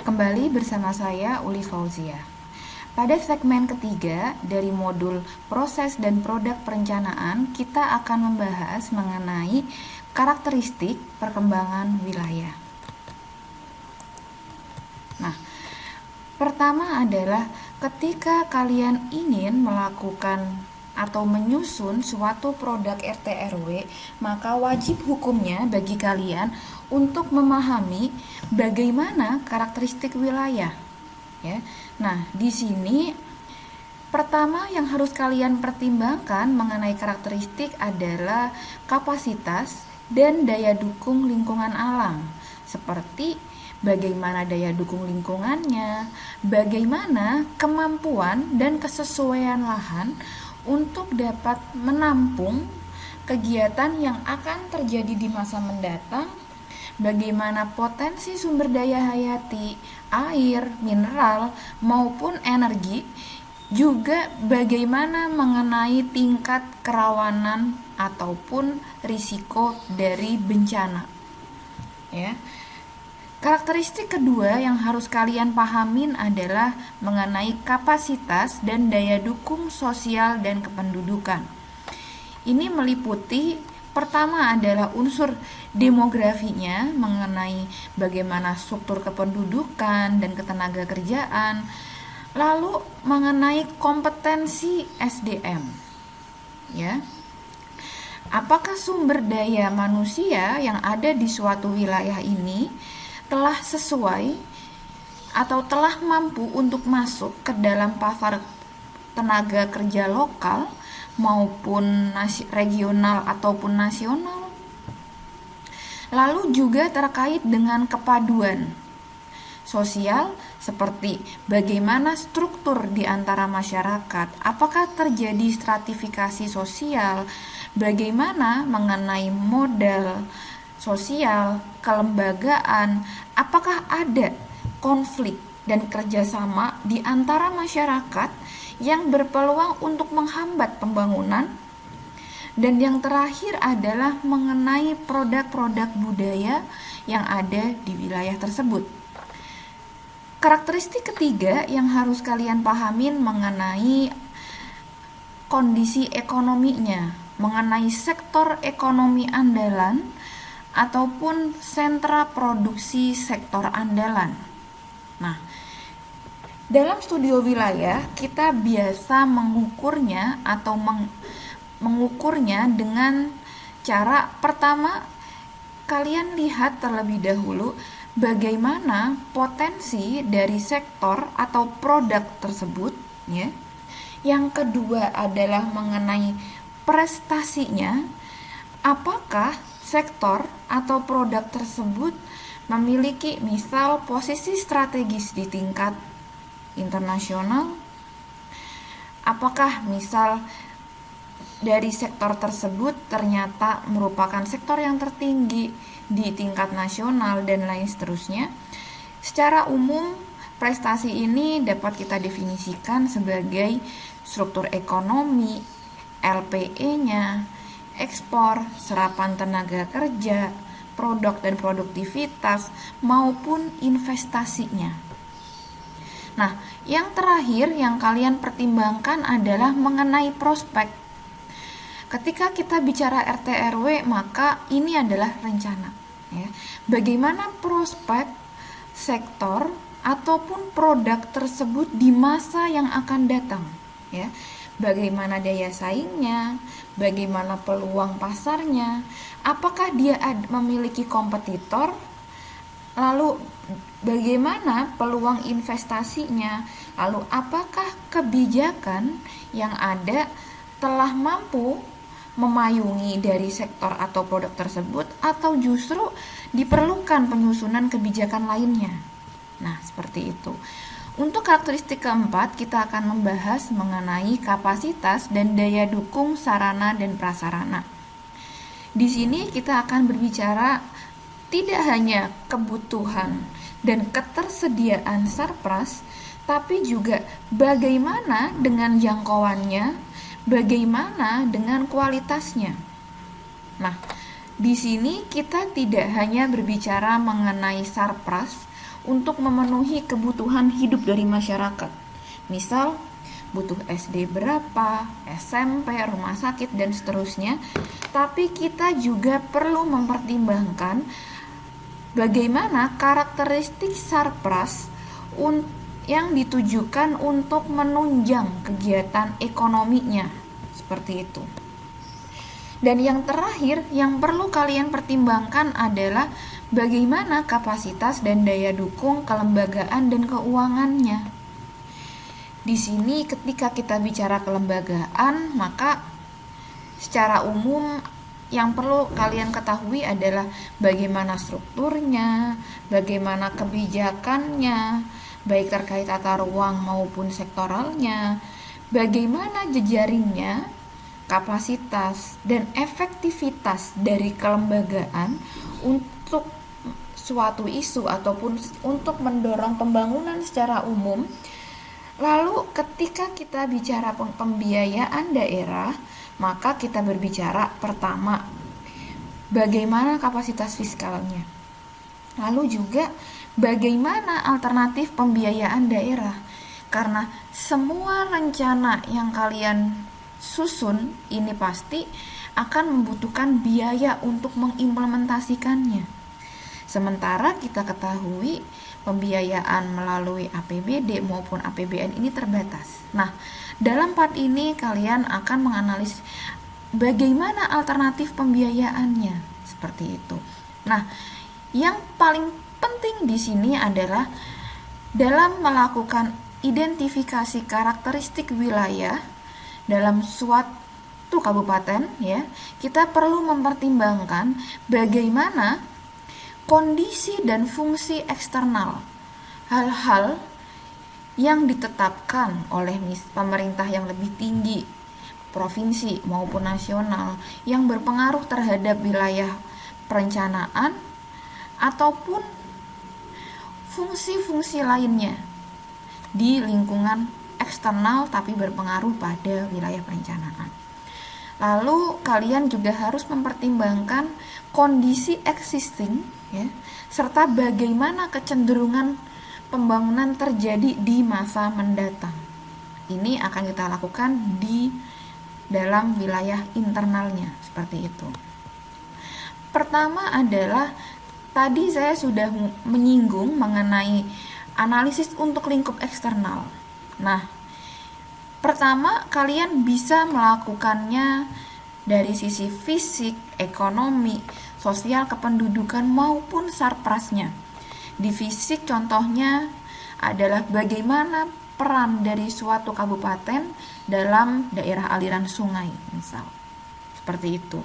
Kembali bersama saya Uli Fauzia. Pada segmen ketiga dari modul proses dan produk perencanaan, kita akan membahas mengenai karakteristik perkembangan wilayah. Nah, pertama adalah ketika kalian ingin melakukan atau menyusun suatu produk RT/RW, maka wajib hukumnya bagi kalian untuk memahami bagaimana karakteristik wilayah. Ya. Nah, di sini pertama yang harus kalian pertimbangkan mengenai karakteristik adalah kapasitas dan daya dukung lingkungan alam, seperti bagaimana daya dukung lingkungannya, bagaimana kemampuan dan kesesuaian lahan untuk dapat menampung kegiatan yang akan terjadi di masa mendatang, bagaimana potensi sumber daya hayati, air, mineral, maupun energi, juga bagaimana mengenai tingkat kerawanan ataupun risiko dari bencana. Ya. Karakteristik kedua yang harus kalian pahamin adalah mengenai kapasitas dan daya dukung sosial dan kependudukan. Ini meliputi pertama adalah unsur demografinya mengenai bagaimana struktur kependudukan dan ketenaga kerjaan, lalu mengenai kompetensi SDM. Ya. Apakah sumber daya manusia yang ada di suatu wilayah ini telah sesuai atau telah mampu untuk masuk ke dalam pasar tenaga kerja lokal maupun regional ataupun nasional. Lalu juga terkait dengan kepaduan sosial, seperti bagaimana struktur di antara masyarakat, apakah terjadi stratifikasi sosial, bagaimana mengenai modal sosial, kelembagaan, apakah ada konflik dan kerjasama di antara masyarakat yang berpeluang untuk menghambat pembangunan. Dan yang terakhir adalah mengenai produk-produk budaya yang ada di wilayah tersebut. Karakteristik ketiga yang harus kalian pahamin mengenai kondisi ekonominya, mengenai sektor ekonomi andalan ataupun sentra produksi sektor andalan. Nah, dalam studio wilayah kita biasa mengukurnya atau mengukurnya dengan cara pertama, kalian lihat terlebih dahulu bagaimana potensi dari sektor atau produk tersebut, ya. Yang kedua adalah mengenai prestasinya, apakah sektor atau produk tersebut memiliki misal posisi strategis di tingkat internasional, apakah misal dari sektor tersebut ternyata merupakan sektor yang tertinggi di tingkat nasional dan lain seterusnya. Secara umum prestasi ini dapat kita definisikan sebagai struktur ekonomi, LPE-nya, ekspor, serapan tenaga kerja, produk dan produktivitas, maupun investasinya. Nah, yang terakhir yang kalian pertimbangkan adalah mengenai prospek. Ketika kita bicara RT/RW, maka ini adalah rencana. Ya. Bagaimana prospek sektor ataupun produk tersebut di masa yang akan datang. Ya. Bagaimana daya saingnya, bagaimana peluang pasarnya, apakah dia memiliki kompetitor, lalu bagaimana peluang investasinya, lalu apakah kebijakan yang ada telah mampu memayungi dari sektor atau produk tersebut, atau justru diperlukan penyusunan kebijakan lainnya. Nah, seperti itu. Untuk karakteristik keempat, kita akan membahas mengenai kapasitas dan daya dukung sarana dan prasarana. Di sini kita akan berbicara tidak hanya kebutuhan dan ketersediaan sarpras, tapi juga bagaimana dengan jangkauannya, bagaimana dengan kualitasnya. Nah, di sini kita tidak hanya berbicara mengenai sarpras untuk memenuhi kebutuhan hidup dari masyarakat. Misal, butuh SD berapa, SMP, rumah sakit, dan seterusnya. Tapi kita juga perlu mempertimbangkan bagaimana karakteristik sarpras yang ditujukan untuk menunjang kegiatan ekonominya, seperti itu. Dan yang terakhir yang perlu kalian pertimbangkan adalah bagaimana kapasitas dan daya dukung kelembagaan dan keuangannya. Di sini ketika kita bicara kelembagaan, maka secara umum yang perlu kalian ketahui adalah bagaimana strukturnya, bagaimana kebijakannya, baik terkait tata ruang maupun sektoralnya, bagaimana jejaringnya, kapasitas, dan efektivitas dari kelembagaan untuk suatu isu ataupun untuk mendorong pembangunan secara umum. Lalu ketika kita bicara pembiayaan daerah, maka kita berbicara pertama bagaimana kapasitas fiskalnya, lalu juga bagaimana alternatif pembiayaan daerah, karena semua rencana yang kalian susun ini pasti akan membutuhkan biaya untuk mengimplementasikannya. Sementara kita ketahui pembiayaan melalui APBD maupun APBN ini terbatas. Nah, dalam part ini kalian akan menganalisis bagaimana alternatif pembiayaannya, seperti itu. Nah, yang paling penting di sini adalah dalam melakukan identifikasi karakteristik wilayah dalam suatu kabupaten, ya, kita perlu mempertimbangkan bagaimana kondisi dan fungsi eksternal, hal-hal yang ditetapkan oleh pemerintah yang lebih tinggi, provinsi maupun nasional, yang berpengaruh terhadap wilayah perencanaan ataupun fungsi-fungsi lainnya di lingkungan eksternal tapi berpengaruh pada wilayah perencanaan. Lalu kalian juga harus mempertimbangkan kondisi existing, ya, serta bagaimana kecenderungan pembangunan terjadi di masa mendatang. Ini akan kita lakukan di dalam wilayah internalnya, seperti itu. Pertama adalah tadi saya sudah menyinggung mengenai analisis untuk lingkup eksternal. Nah, pertama kalian bisa melakukannya dari sisi fisik, ekonomi, sosial kependudukan maupun sarprasnya. Di fisik contohnya adalah bagaimana peran dari suatu kabupaten dalam daerah aliran sungai, misal. Seperti itu.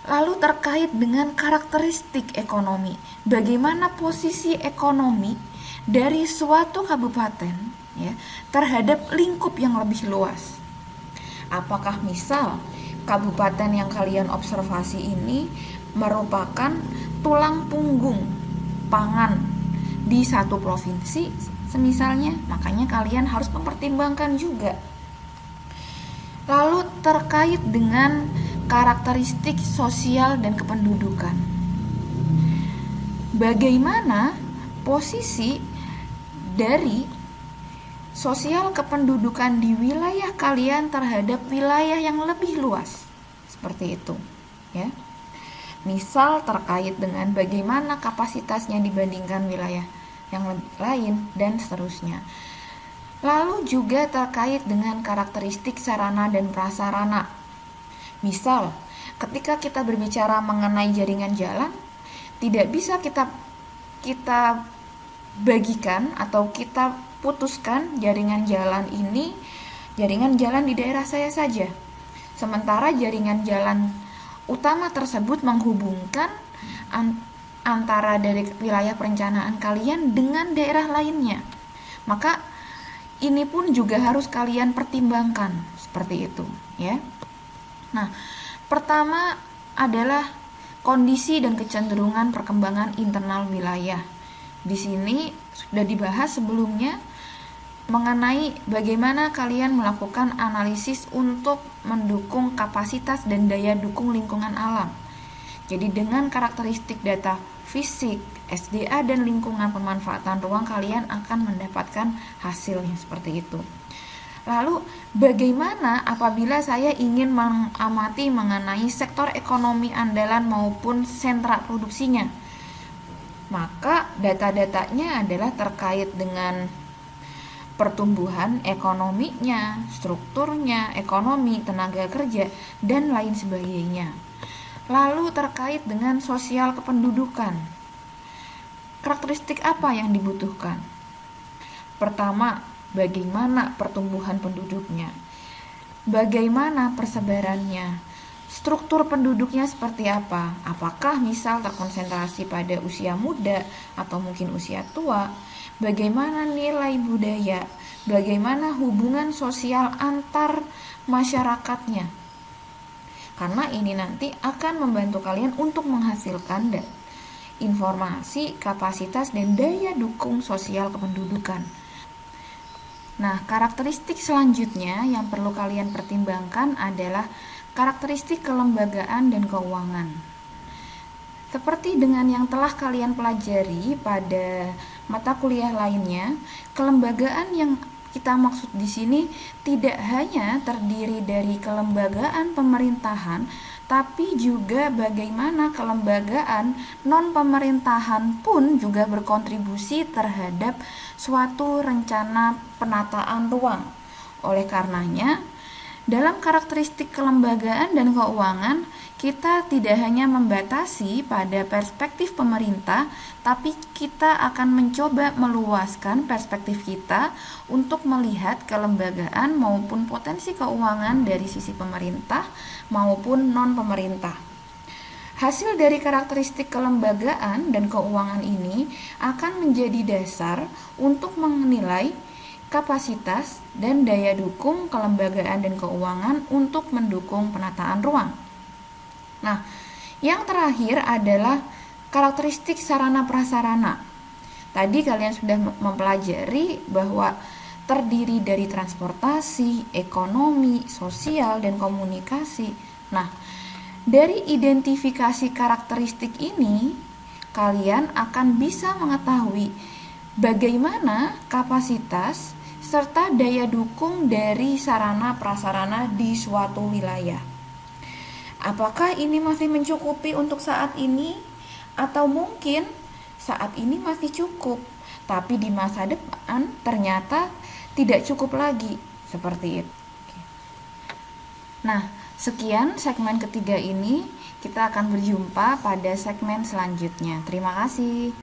Lalu terkait dengan karakteristik ekonomi, bagaimana posisi ekonomi dari suatu kabupaten, ya, terhadap lingkup yang lebih luas. Apakah misal kabupaten yang kalian observasi ini merupakan tulang punggung pangan di satu provinsi semisalnya, makanya kalian harus mempertimbangkan juga. Lalu terkait dengan karakteristik sosial dan kependudukan, bagaimana posisi dari sosial kependudukan di wilayah kalian terhadap wilayah yang lebih luas, seperti itu, ya. Misal terkait dengan bagaimana kapasitasnya dibandingkan wilayah yang lain dan seterusnya. Lalu juga terkait dengan karakteristik sarana dan prasarana. Misal, ketika kita berbicara mengenai jaringan jalan, tidak bisa kita bagikan atau kita putuskan jaringan jalan ini jaringan jalan di daerah saya saja. Sementara jaringan jalan utama tersebut menghubungkan antara dari wilayah perencanaan kalian dengan daerah lainnya. Maka ini pun juga harus kalian pertimbangkan, seperti itu, ya. Nah, pertama adalah kondisi dan kecenderungan perkembangan internal wilayah. Di sini sudah dibahas sebelumnya mengenai bagaimana kalian melakukan analisis untuk mendukung kapasitas dan daya dukung lingkungan alam. Jadi dengan karakteristik data fisik, SDA, dan lingkungan pemanfaatan ruang, kalian akan mendapatkan hasil yang seperti itu. Lalu, bagaimana apabila saya ingin mengamati mengenai sektor ekonomi andalan maupun sentra produksinya? Maka data-datanya adalah terkait dengan pertumbuhan ekonominya, strukturnya, ekonomi, tenaga kerja, dan lain sebagainya. Lalu terkait dengan sosial kependudukan. Karakteristik apa yang dibutuhkan? Pertama, bagaimana pertumbuhan penduduknya? Bagaimana persebarannya? Struktur penduduknya seperti apa? Apakah misal terkonsentrasi pada usia muda atau mungkin usia tua? Bagaimana nilai budaya? Bagaimana hubungan sosial antar masyarakatnya? Karena ini nanti akan membantu kalian untuk menghasilkan informasi, kapasitas, dan daya dukung sosial kependudukan. Nah, karakteristik selanjutnya yang perlu kalian pertimbangkan adalah karakteristik kelembagaan dan keuangan. Seperti dengan yang telah kalian pelajari pada mata kuliah lainnya, kelembagaan yang kita maksud di sini tidak hanya terdiri dari kelembagaan pemerintahan, tapi juga bagaimana kelembagaan non-pemerintahan pun juga berkontribusi terhadap suatu rencana penataan ruang. Oleh karenanya, dalam karakteristik kelembagaan dan keuangan, kita tidak hanya membatasi pada perspektif pemerintah, tapi kita akan mencoba meluaskan perspektif kita untuk melihat kelembagaan maupun potensi keuangan dari sisi pemerintah maupun non-pemerintah. Hasil dari karakteristik kelembagaan dan keuangan ini akan menjadi dasar untuk menilai kapasitas dan daya dukung kelembagaan dan keuangan untuk mendukung penataan ruang. Nah, yang terakhir adalah karakteristik sarana prasarana. Tadi kalian sudah mempelajari bahwa terdiri dari transportasi, ekonomi, sosial, dan komunikasi. Nah, dari identifikasi karakteristik ini, kalian akan bisa mengetahui bagaimana kapasitas serta daya dukung dari sarana prasarana di suatu wilayah. Apakah ini masih mencukupi untuk saat ini? Atau mungkin saat ini masih cukup, tapi di masa depan ternyata tidak cukup lagi, seperti itu. Nah, sekian segmen ketiga ini. Kita akan berjumpa pada segmen selanjutnya. Terima kasih.